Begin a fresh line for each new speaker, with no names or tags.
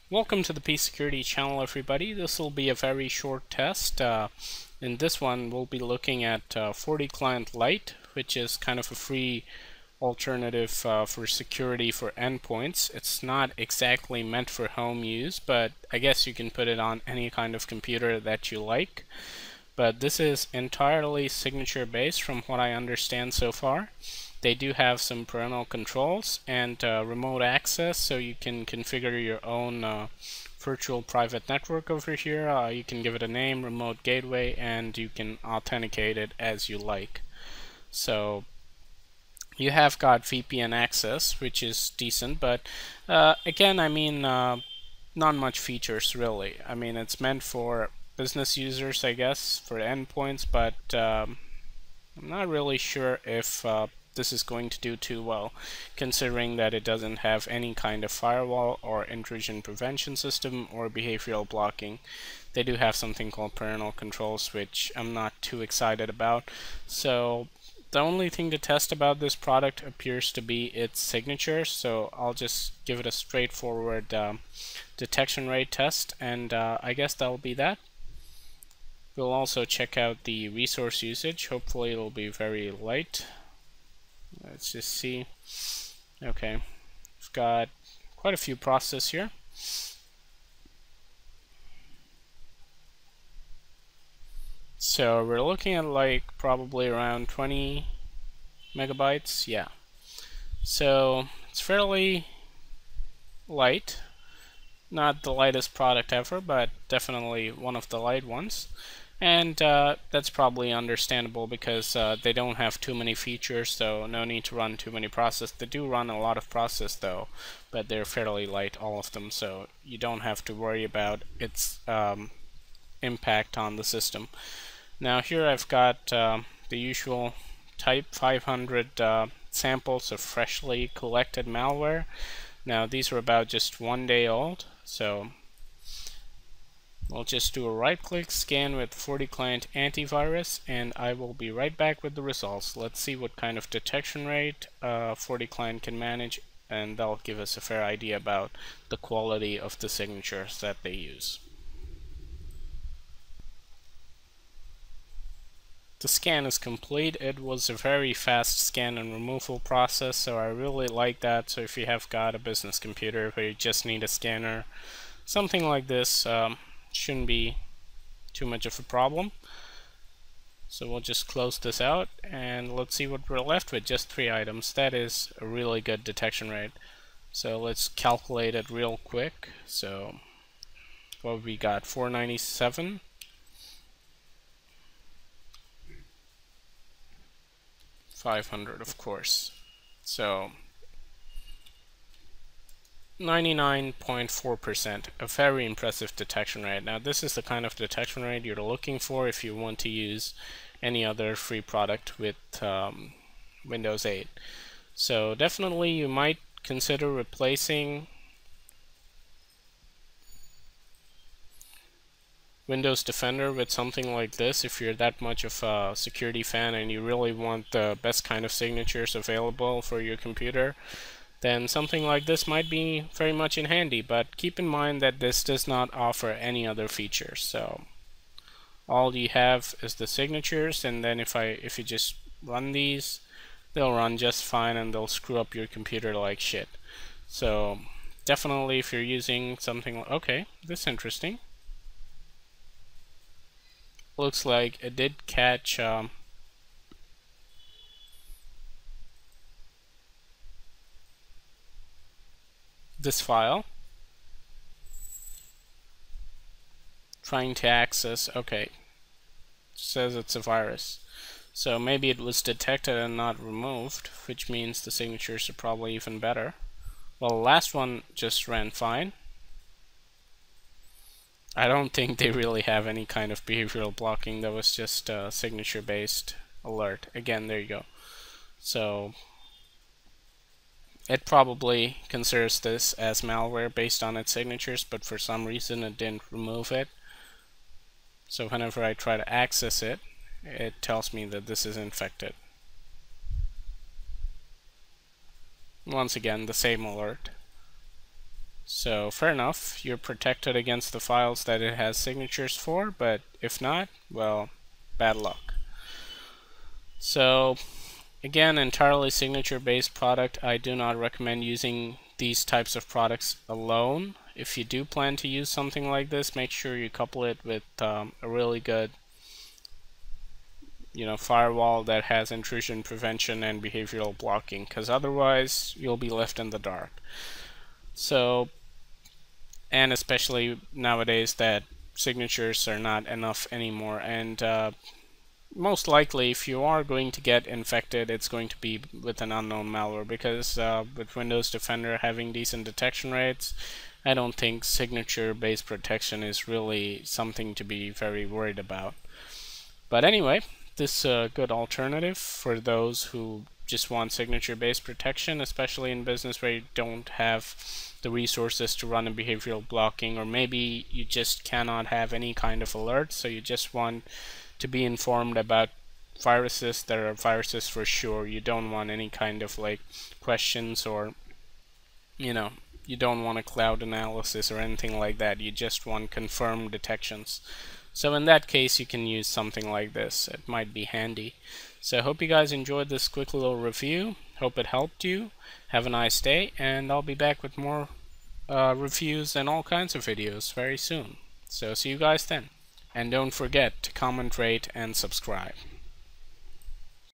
Welcome to the Peace Security channel, everybody. This will be a very short test. In this one, we'll be looking at Forticlient Lite, which is kind of a free alternative for security for endpoints. It's not exactly meant for home use, but I guess you can put it on any kind of computer that you like. But this is entirely signature based from what I understand so far. They do have some parental controls and remote access, so you can configure your own virtual private network over here. You can give it a name, remote gateway, and you can authenticate it as you like. So you have got VPN access, which is decent, but again, I mean, not much features really. I mean, it's meant for business users, I guess, for endpoints, but I'm not really sure if this is going to do too well, considering that it doesn't have any kind of firewall or intrusion prevention system or behavioral blocking. They do have something called parental controls, which I'm not too excited about. So the only thing to test about this product appears to be its signature, so I'll just give it a straightforward detection rate test, and I guess that'll be that. We'll also check out the resource usage. Hopefully it'll be very light. Let's just see. Okay, we've got quite a few processes here. So we're looking at like probably around 20 megabytes. Yeah. So it's fairly light. Not the lightest product ever, but definitely one of the light ones. And that's probably understandable because they don't have too many features, so no need to run too many processes. They do run a lot of processes though, but they're fairly light, all of them, so you don't have to worry about its impact on the system. Now here I've got the usual type 500 samples of freshly collected malware. Now these are about just 1 day old, so we'll just do a right-click scan with Forticlient Antivirus, and I will be right back with the results. Let's see what kind of detection rate Forticlient can manage, and that'll give us a fair idea about the quality of the signatures that they use. The scan is complete. It was a very fast scan and removal process, so I really like that. So if you have got a business computer where you just need a scanner, something like this shouldn't be too much of a problem. So we'll just close this out and let's see what we're left with. Just 3 items. That is a really good detection rate. So let's calculate it real quick. So what we got, 497, 500 of course. So 99.4%, a very impressive detection rate. Now this is the kind of detection rate you're looking for if you want to use any other free product with Windows 8. So definitely you might consider replacing Windows Defender with something like this if you're that much of a security fan and you really want the best kind of signatures available for your computer. Then something like this might be very much in handy, but keep in mind that this does not offer any other features. So all you have is the signatures, and then if you just run these, they'll run just fine and they'll screw up your computer like shit. So definitely if you're using something like, okay, this is interesting. Looks like it did catch this file, trying to access. Okay, it says it's a virus, so maybe it was detected and not removed, which means the signatures are probably even better. Well, the last one just ran fine. I don't think they really have any kind of behavioral blocking. That was just a signature based alert. Again, there you go. So it probably considers this as malware based on its signatures, but for some reason it didn't remove it. So whenever I try to access it, it tells me that this is infected. Once again, the same alert. So fair enough, you're protected against the files that it has signatures for, but if not, well, bad luck. So again, entirely signature based product. I do not recommend using these types of products alone. If you do plan to use something like this, make sure you couple it with a really good firewall that has intrusion prevention and behavioral blocking, because otherwise you'll be left in the dark. So, and especially nowadays that signatures are not enough anymore, and most likely if you are going to get infected, it's going to be with an unknown malware, because with Windows Defender having decent detection rates, I don't think signature based protection is really something to be very worried about. But anyway, this is a good alternative for those who just want signature-based protection, especially in business where you don't have the resources to run a behavioral blocking, or maybe you just cannot have any kind of alert, so you just want to be informed about viruses that are viruses for sure. You don't want any kind of like questions, or you don't want a cloud analysis or anything like that. You just want confirmed detections. So in that case, you can use something like this. It might be handy. So I hope you guys enjoyed this quick little review. Hope it helped you. Have a nice day, and I'll be back with more reviews and all kinds of videos very soon. So see you guys then. And don't forget to comment, rate, and subscribe.